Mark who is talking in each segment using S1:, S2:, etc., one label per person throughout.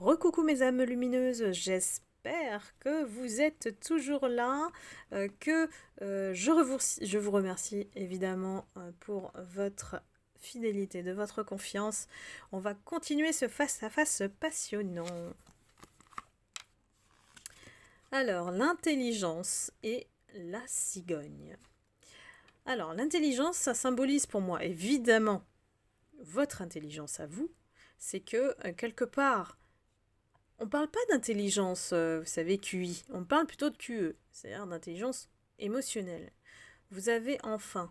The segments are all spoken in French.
S1: Recoucou mes âmes lumineuses, j'espère que vous êtes toujours là, je vous remercie évidemment pour votre fidélité, de votre confiance. On va continuer ce face-à-face passionnant. Alors, l'intelligence et la cigogne. Alors, l'intelligence, ça symbolise pour moi évidemment votre intelligence à vous. C'est que quelque part, on parle pas d'intelligence, vous savez, QI. On parle plutôt de QE, c'est-à-dire d'intelligence émotionnelle. Vous avez enfin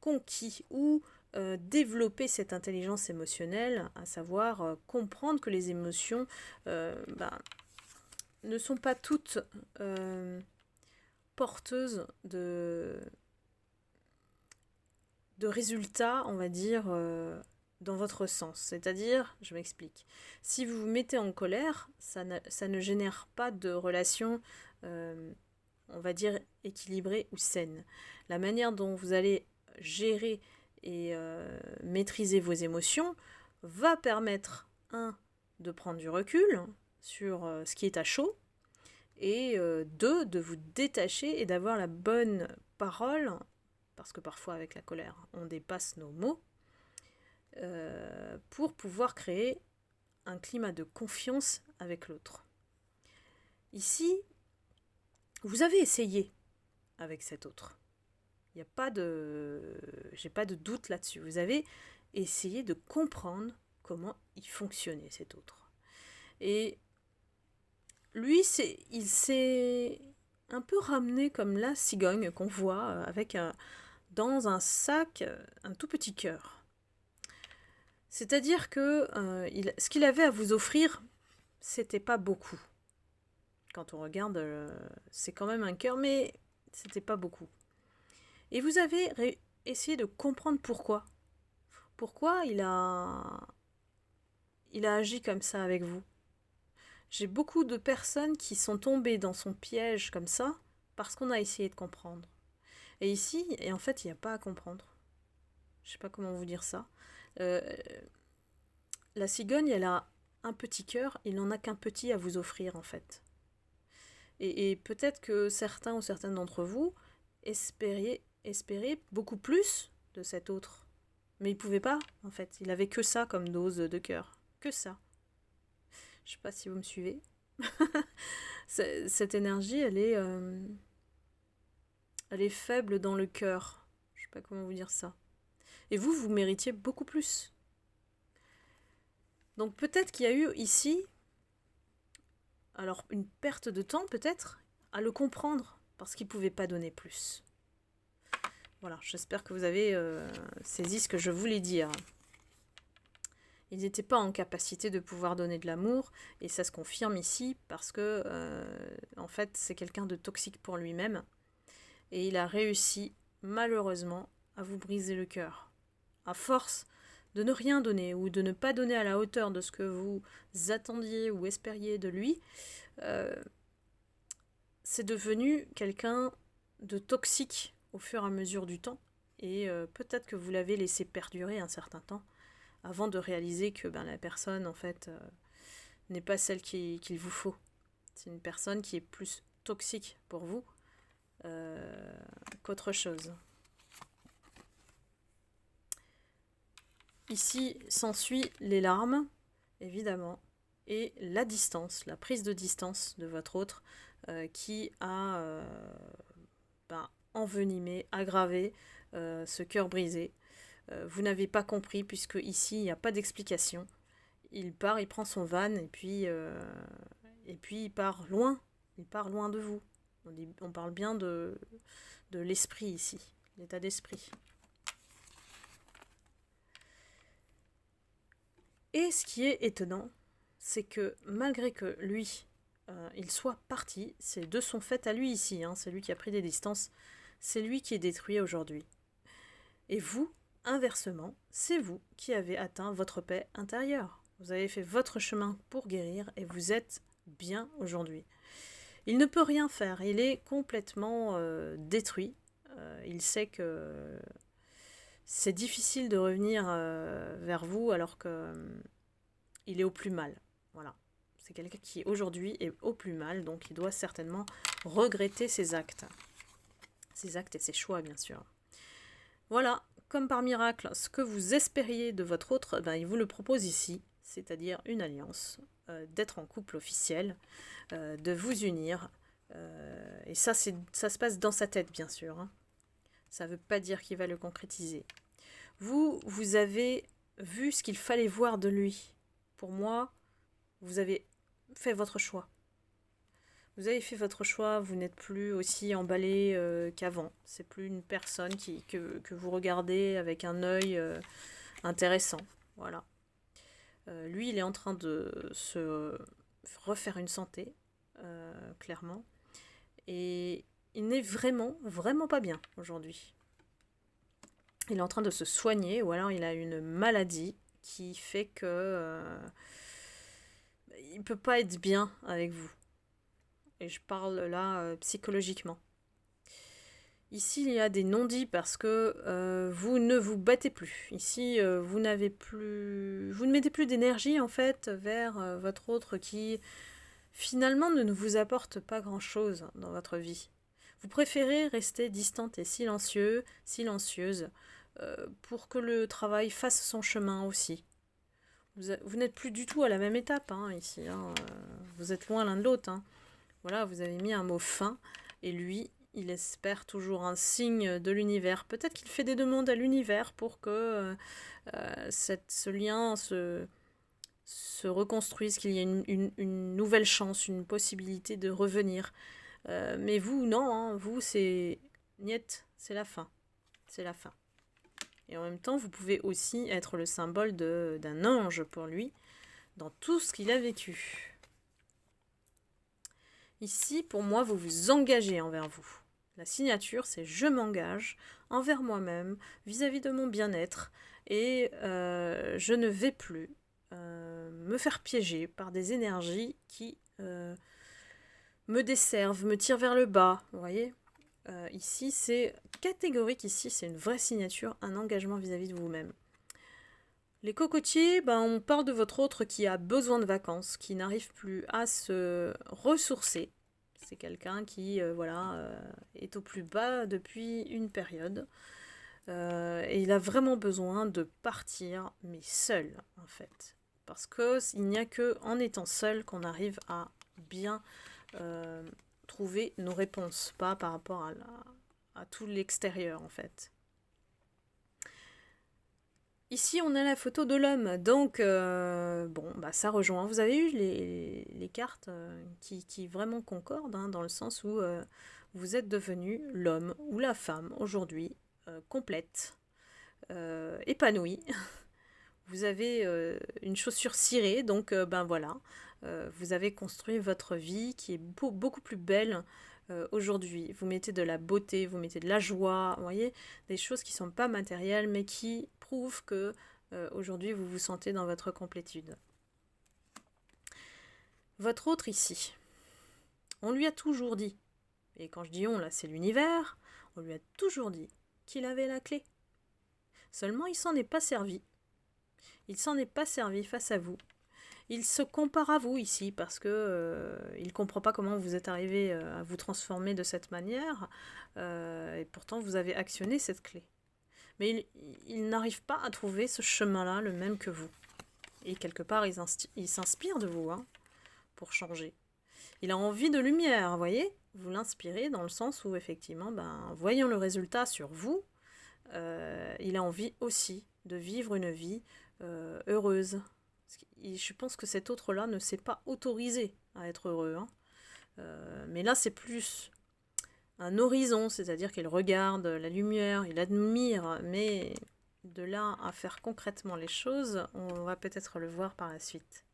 S1: conquis ou développé cette intelligence émotionnelle, à savoir comprendre que les émotions ne sont pas toutes porteuses de résultats, on va dire, dans votre sens. C'est-à-dire, je m'explique, si vous vous mettez en colère, ça ne génère pas de relation, on va dire, équilibrée ou saine. La manière dont vous allez gérer et maîtriser vos émotions va permettre, de prendre du recul sur ce qui est à chaud, et deux, de vous détacher et d'avoir la bonne parole, parce que parfois avec la colère, on dépasse nos mots, pour pouvoir créer un climat de confiance avec l'autre. Ici, vous avez essayé avec cet autre. Il n'y a pas de... J'ai pas de doute là-dessus. Vous avez essayé de comprendre comment il fonctionnait, cet autre. Et lui, il s'est un peu ramené comme la cigogne qu'on voit avec dans un sac un tout petit cœur. C'est-à-dire que ce qu'il avait à vous offrir, c'était pas beaucoup. Quand on regarde, c'est quand même un cœur, mais c'était pas beaucoup. Et vous avez essayé de comprendre pourquoi. Pourquoi il a agi comme ça avec vous. J'ai beaucoup de personnes qui sont tombées dans son piège comme ça parce qu'on a essayé de comprendre. Et ici, en fait, il n'y a pas à comprendre. Je sais pas comment vous dire ça. Euh, la cigogne, elle a un petit cœur, il n'en a qu'un petit à vous offrir en fait. Et peut-être que certains ou certaines d'entre vous espéraient beaucoup plus de cet autre. Mais il pouvait pas, en fait. Il avait que ça comme dose de cœur. Que ça. Je sais pas si vous me suivez. Cette énergie, elle est faible dans le cœur. Je sais pas comment vous dire ça. Et vous, vous méritiez beaucoup plus. Donc peut-être qu'il y a eu ici, alors une perte de temps peut-être, à le comprendre, parce qu'il ne pouvait pas donner plus. Voilà, j'espère que vous avez saisi ce que je voulais dire. Il n'était pas en capacité de pouvoir donner de l'amour, et ça se confirme ici, parce que, en fait, c'est quelqu'un de toxique pour lui-même, et il a réussi, malheureusement, à vous briser le cœur. À force de ne rien donner ou de ne pas donner à la hauteur de ce que vous attendiez ou espériez de lui, c'est devenu quelqu'un de toxique au fur et à mesure du temps. Et peut-être que vous l'avez laissé perdurer un certain temps avant de réaliser que la personne, en fait, n'est pas celle qu'il vous faut. C'est une personne qui est plus toxique pour vous qu'autre chose. Ici s'ensuit les larmes, évidemment, et la distance, la prise de distance de votre autre qui a envenimé, aggravé ce cœur brisé. Vous n'avez pas compris puisque ici il n'y a pas d'explication. Il part, il prend son van et puis il part loin. Il part loin de vous. On parle bien de l'esprit ici, l'état d'esprit. Et ce qui est étonnant, c'est que malgré que lui, il soit parti, ces deux sont faites à lui ici, c'est lui qui a pris des distances, c'est lui qui est détruit aujourd'hui. Et vous, inversement, c'est vous qui avez atteint votre paix intérieure. Vous avez fait votre chemin pour guérir et vous êtes bien aujourd'hui. Il ne peut rien faire, il est complètement détruit. Il sait que c'est difficile de revenir vers vous alors que il est au plus mal. Voilà. C'est quelqu'un qui aujourd'hui est au plus mal, donc il doit certainement regretter ses actes. Ses actes et ses choix, bien sûr. Voilà, comme par miracle, ce que vous espériez de votre autre, il vous le propose ici, c'est-à-dire une alliance, d'être en couple officiel, de vous unir. Et ça se passe dans sa tête, bien sûr. Hein. Ça ne veut pas dire qu'il va le concrétiser. Vous avez vu ce qu'il fallait voir de lui. Pour moi, vous avez fait votre choix. Vous avez fait votre choix, vous n'êtes plus aussi emballé qu'avant. C'est plus une personne que vous regardez avec un œil intéressant. Voilà. Lui, il est en train de se refaire une santé, clairement. Et il n'est vraiment, vraiment pas bien aujourd'hui. Il est en train de se soigner, ou alors il a une maladie qui fait que il ne peut pas être bien avec vous. Et je parle là psychologiquement. Ici, il y a des non-dits parce que vous ne vous battez plus. Ici, vous ne mettez plus d'énergie en fait vers votre autre qui finalement ne vous apporte pas grand-chose dans votre vie. Vous préférez rester distante et silencieuse pour que le travail fasse son chemin aussi. Vous n'êtes plus du tout à la même étape ici. Vous êtes loin l'un de l'autre. Hein. Voilà, vous avez mis un mot fin et lui, il espère toujours un signe de l'univers. Peut-être qu'il fait des demandes à l'univers pour que ce lien se reconstruise, qu'il y ait une nouvelle chance, une possibilité de revenir. Mais vous, non, hein, vous, c'est niet, c'est la fin. C'est la fin. Et en même temps, vous pouvez aussi être le symbole d'un ange pour lui, dans tout ce qu'il a vécu. Ici, pour moi, vous vous engagez envers vous. La signature, c'est je m'engage envers moi-même, vis-à-vis de mon bien-être, et je ne vais plus me faire piéger par des énergies qui me desservent, me tirent vers le bas, vous voyez. Ici, c'est catégorique, ici, c'est une vraie signature, un engagement vis-à-vis de vous-même. Les cocotiers, on parle de votre autre qui a besoin de vacances, qui n'arrive plus à se ressourcer. C'est quelqu'un qui est au plus bas depuis une période. Et il a vraiment besoin de partir, mais seul, en fait. Parce qu'il n'y a qu'en étant seul qu'on arrive à bien trouver nos réponses, pas par rapport à tout l'extérieur, en fait. Ici, on a la photo de l'homme, donc ça rejoint. Vous avez eu les cartes qui vraiment concordent, dans le sens où vous êtes devenu l'homme ou la femme aujourd'hui, complète, épanouie. Vous avez une chaussure cirée, donc vous avez construit votre vie qui est beaucoup plus belle aujourd'hui. Vous mettez de la beauté, vous mettez de la joie, vous voyez, des choses qui ne sont pas matérielles, mais qui prouvent que aujourd'hui vous vous sentez dans votre complétude. Votre autre ici, on lui a toujours dit, et quand je dis on là, c'est l'univers, on lui a toujours dit qu'il avait la clé. Seulement il s'en est pas servi. Il s'en est pas servi face à vous. Il se compare à vous ici parce que il ne comprend pas comment vous êtes arrivé à vous transformer de cette manière et pourtant vous avez actionné cette clé. Mais il n'arrive pas à trouver ce chemin-là le même que vous. Et quelque part, il s'inspire de vous pour changer. Il a envie de lumière, vous voyez ? Vous l'inspirez dans le sens où effectivement, voyant le résultat sur vous, il a envie aussi de vivre une vie heureuse. Je pense que cet autre-là ne s'est pas autorisé à être heureux. Mais là, c'est plus un horizon, c'est-à-dire qu'il regarde la lumière, il admire, mais de là à faire concrètement les choses, on va peut-être le voir par la suite.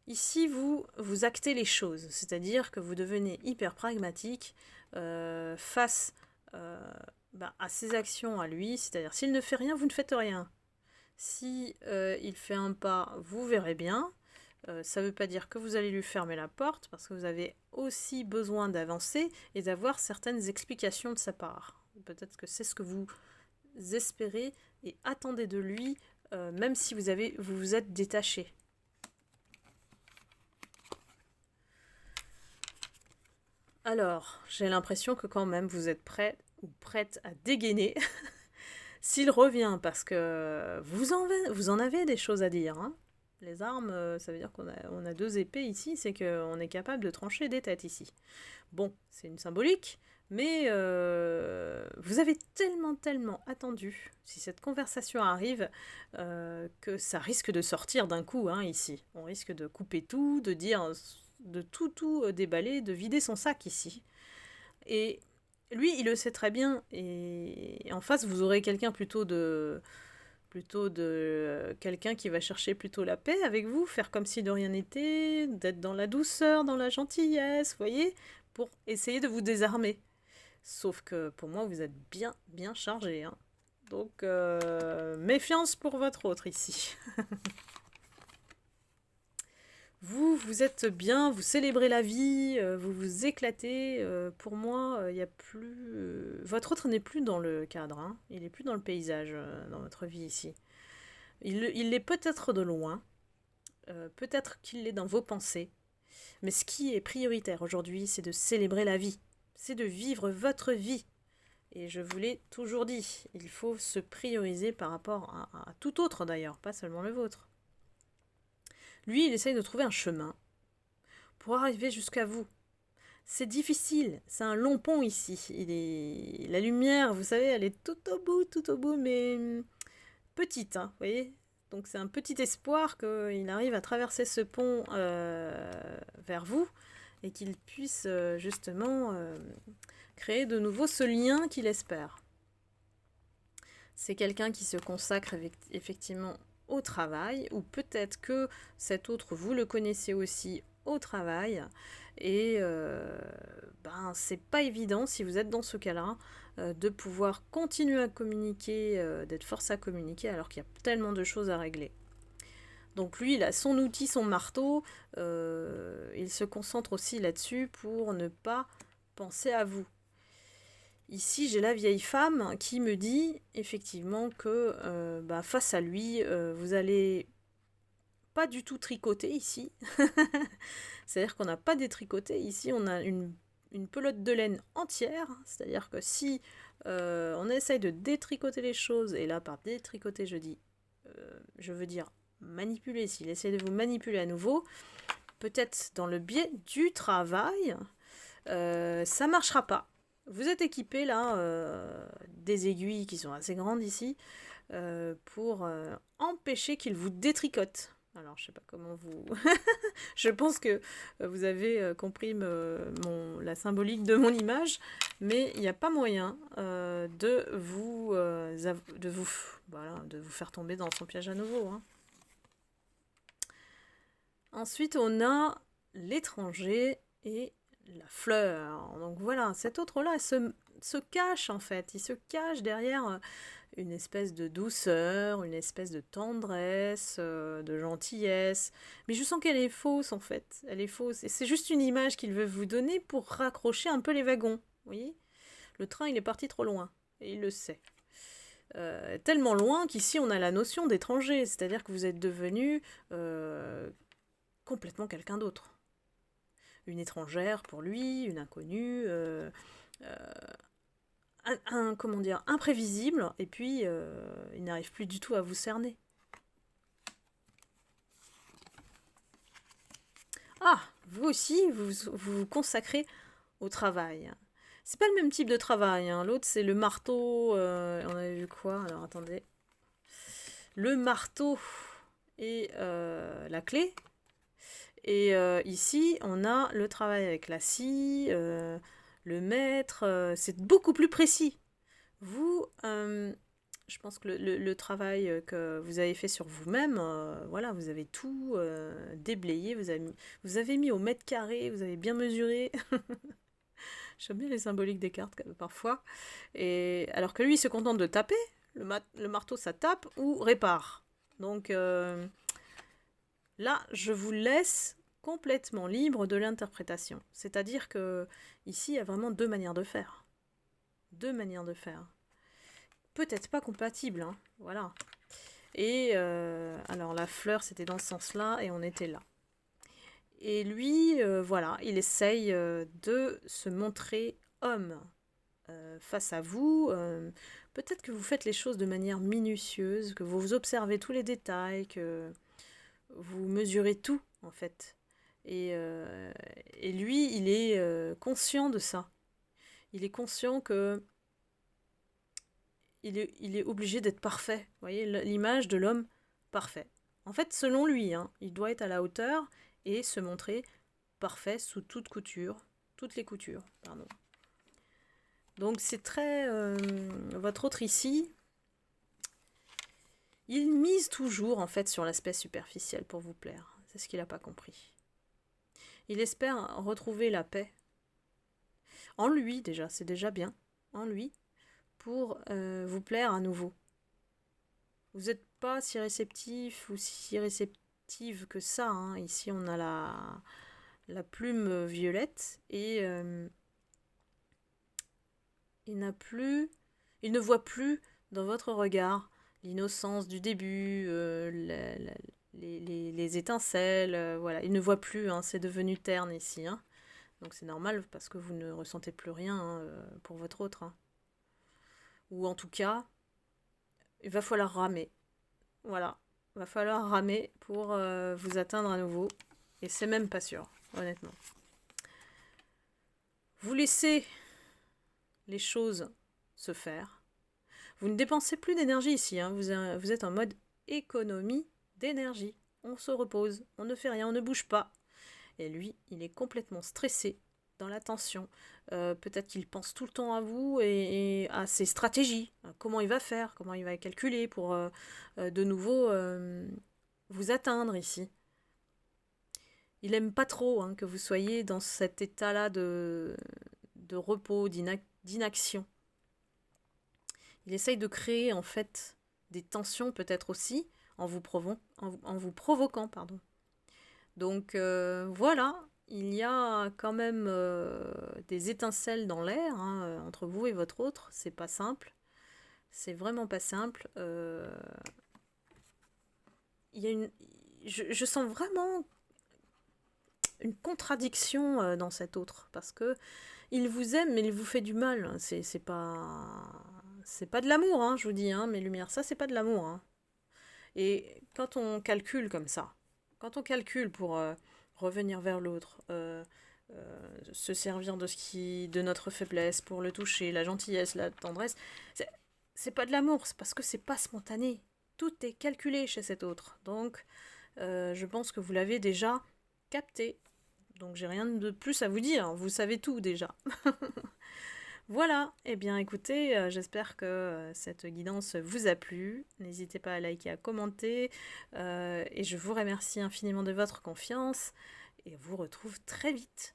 S1: Ici, vous actez les choses, c'est-à-dire que vous devenez hyper pragmatique face à ses actions à lui, c'est-à-dire s'il ne fait rien, vous ne faites rien. Si il fait un pas, vous verrez bien. Ça ne veut pas dire que vous allez lui fermer la porte, parce que vous avez aussi besoin d'avancer et d'avoir certaines explications de sa part. Peut-être que c'est ce que vous espérez et attendez de lui, même si vous vous êtes détaché. Alors, j'ai l'impression que quand même vous êtes prêt ou prête à dégainer s'il revient, parce que vous en avez des choses à dire, hein. Les armes, ça veut dire on a deux épées ici, c'est qu'on est capable de trancher des têtes ici. Bon, c'est une symbolique, mais vous avez tellement attendu, si cette conversation arrive, que ça risque de sortir d'un coup, hein, ici. On risque de couper tout, de dire, de tout déballer, de vider son sac ici. Et lui, il le sait très bien, et en face, vous aurez plutôt de quelqu'un qui va chercher plutôt la paix avec vous, faire comme si de rien n'était, d'être dans la douceur, dans la gentillesse, vous voyez, pour essayer de vous désarmer. Sauf que pour moi, vous êtes bien chargé, hein. Donc, méfiance pour votre autre ici. Vous êtes bien, vous célébrez la vie, vous vous éclatez. Pour moi, il y a plus. Votre autre n'est plus dans le cadre, hein. Il n'est plus dans le paysage, dans votre vie ici. Il l'est peut-être de loin, peut-être qu'il l'est dans vos pensées, mais ce qui est prioritaire aujourd'hui, c'est de célébrer la vie, c'est de vivre votre vie. Et je vous l'ai toujours dit, il faut se prioriser par rapport à tout autre d'ailleurs, pas seulement le vôtre. Lui, il essaye de trouver un chemin pour arriver jusqu'à vous. C'est difficile, c'est un long pont ici. La lumière, vous savez, elle est tout au bout, mais petite, hein, vous voyez. Donc c'est un petit espoir qu'il arrive à traverser ce pont vers vous et qu'il puisse justement créer de nouveau ce lien qu'il espère. C'est quelqu'un qui se consacre effectivement au travail, ou peut-être que cet autre, vous le connaissez aussi au travail, et c'est pas évident, si vous êtes dans ce cas-là, de pouvoir continuer à communiquer, d'être forcé à communiquer alors qu'il y a tellement de choses à régler. Donc lui, il a son outil, son marteau, il se concentre aussi là-dessus pour ne pas penser à vous. Ici, j'ai la vieille femme qui me dit effectivement que face à lui, vous allez pas du tout tricoter ici. C'est-à-dire qu'on n'a pas détricoté. Ici, on a une pelote de laine entière. C'est-à-dire que si on essaye de détricoter les choses, et là, par détricoter, je veux dire manipuler, s'il essaie de vous manipuler à nouveau, peut-être dans le biais du travail, ça marchera pas. Vous êtes équipé là des aiguilles qui sont assez grandes ici pour empêcher qu'il vous détricote. Alors je sais pas comment vous... je pense que vous avez compris la symbolique de mon image, mais il n'y a pas moyen de vous faire tomber dans son piège à nouveau, hein. Ensuite on a l'étranger et la fleur. Donc voilà, cet autre-là se cache en fait. Il se cache derrière une espèce de douceur, une espèce de tendresse, de gentillesse. Mais je sens qu'elle est fausse en fait. Elle est fausse. Et c'est juste une image qu'il veut vous donner pour raccrocher un peu les wagons. Vous voyez ? Le train, il est parti trop loin. Et il le sait. Tellement loin qu'ici, on a la notion d'étranger. C'est-à-dire que vous êtes devenu complètement quelqu'un d'autre. Une étrangère pour lui, une inconnue, imprévisible, et puis il n'arrive plus du tout à vous cerner. Ah, vous aussi, vous vous consacrez au travail. C'est pas le même type de travail, hein. L'autre, c'est le marteau. On avait vu quoi? Alors, attendez. Le marteau et la clé. Et ici, on a le travail avec la scie, le maître. C'est beaucoup plus précis. Vous, je pense que le travail que vous avez fait sur vous-même, voilà, vous avez tout déblayé, vous avez mis au mètre carré, vous avez bien mesuré. J'aime bien les symboliques des cartes parfois. Et alors que lui, il se contente de taper. Le marteau, ça tape ou répare. Donc là, je vous laisse complètement libre de l'interprétation. C'est-à-dire que ici, il y a vraiment deux manières de faire. Deux manières de faire. Peut-être pas compatibles, hein. Voilà. Et alors la fleur, c'était dans ce sens-là, et on était là. Et lui, voilà, il essaye de se montrer homme face à vous. Peut-être que vous faites les choses de manière minutieuse, que vous observez tous les détails, que vous mesurez tout, en fait. Et lui, il est conscient de ça. Il est conscient que il est obligé d'être parfait. Vous voyez, l'image de l'homme parfait. En fait, selon lui, hein, il doit être à la hauteur et se montrer parfait sous toutes les coutures, pardon. Donc c'est très... votre autre ici, il mise toujours en fait sur l'aspect superficiel pour vous plaire. C'est ce qu'il n'a pas compris. Il espère retrouver la paix. En lui déjà, c'est déjà bien. En lui, pour vous plaire à nouveau. Vous n'êtes pas si réceptif ou si réceptive que ça. Hein. Ici, on a la plume violette et il ne voit plus dans votre regard l'innocence du début, les étincelles, voilà. Il ne voit plus, hein, c'est devenu terne ici. Hein. Donc c'est normal parce que vous ne ressentez plus rien hein, pour votre autre. Hein. Ou en tout cas, il va falloir ramer. Voilà, il va falloir ramer pour vous atteindre à nouveau. Et c'est même pas sûr, honnêtement. Vous laissez les choses se faire. Vous ne dépensez plus d'énergie ici, hein. Vous êtes en mode économie d'énergie. On se repose, on ne fait rien, on ne bouge pas. Et lui, il est complètement stressé, dans la tension. Peut-être qu'il pense tout le temps à vous et à ses stratégies. Comment il va faire, comment il va calculer pour de nouveau vous atteindre ici. Il n'aime pas trop hein, que vous soyez dans cet état-là de repos, d'inaction. Il essaye de créer en fait des tensions peut-être aussi en vous provoquant. Pardon. Donc voilà, il y a quand même des étincelles dans l'air hein, entre vous et votre autre. C'est pas simple. C'est vraiment pas simple. Il y a je sens vraiment une contradiction dans cet autre parce que il vous aime mais il vous fait du mal. C'est pas de l'amour, hein, je vous dis, hein, mes lumières, ça c'est pas de l'amour. Hein. Et quand on calcule comme ça, quand on calcule pour revenir vers l'autre, se servir de notre faiblesse pour le toucher, la gentillesse, la tendresse, c'est pas de l'amour, c'est parce que c'est pas spontané. Tout est calculé chez cet autre. Donc, je pense que vous l'avez déjà capté. Donc, j'ai rien de plus à vous dire. Vous savez tout déjà. Voilà, eh bien écoutez, j'espère que cette guidance vous a plu. N'hésitez pas à liker, à commenter. Et je vous remercie infiniment de votre confiance. Et vous retrouve très vite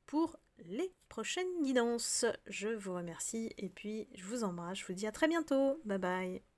S1: pour les prochaines guidances. Je vous remercie et puis je vous embrasse. Je vous dis à très bientôt. Bye bye.